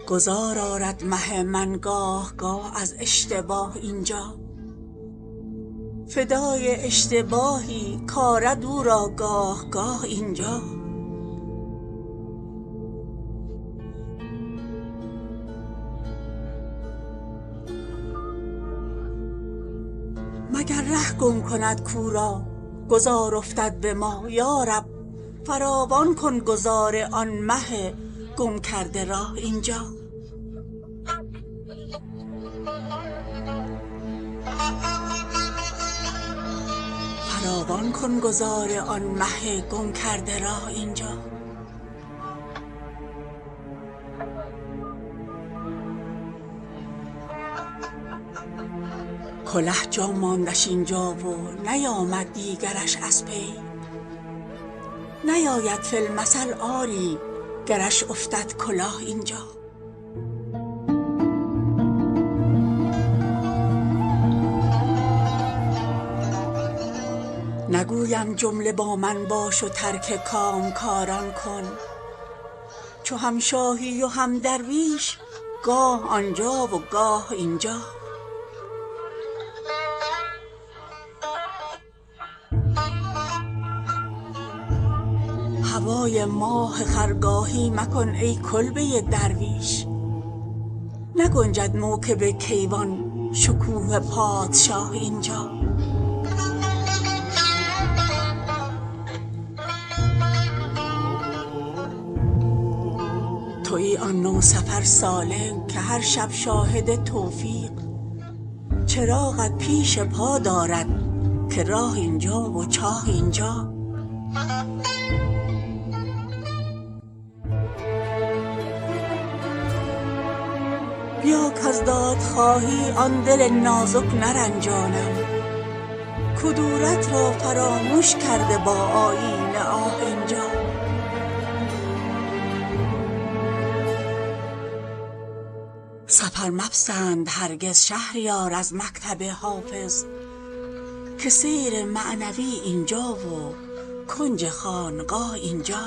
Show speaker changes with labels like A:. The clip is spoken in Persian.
A: گذار آرد مه من گاه گاه از اشتباه اینجا، فدای اشتباهی کآرد او را گاه گاه اینجا. مگر ره گم کند کو را گذار افتد به ما، یارب فراوان کن گذار آن مه گم کرده راه اینجا. فراوان کن گذار آن مه گم کرده راه اینجا. کله جا ماندش اینجا و نیامد دیگرش از پی، نیاید فی المثل آری گرش افتد کلاه اینجا. نگویم جمله با من باش و ترک کامکاران کن، چو هم شاهی و هم درویش گاه آنجا و گاه اینجا. هوای ماه خرگاهی مکن ای کلبه درویش، نگنجد موکب کیوان شکوه پادشاه اینجا. تویی آن نوسفر سالک که هر شب شاهد توفیق، چراغت پیش پا دارد که راه اینجا و چاه اینجا. بیا کز دادخواهی آن دل نازک نرنجانم، کدورت را فراموش کرده با آیین آه اینجا. سفر مپسند هرگز شهریار از مکتب حافظ، که سیر معنوی اینجا و کنج خانقاه اینجا.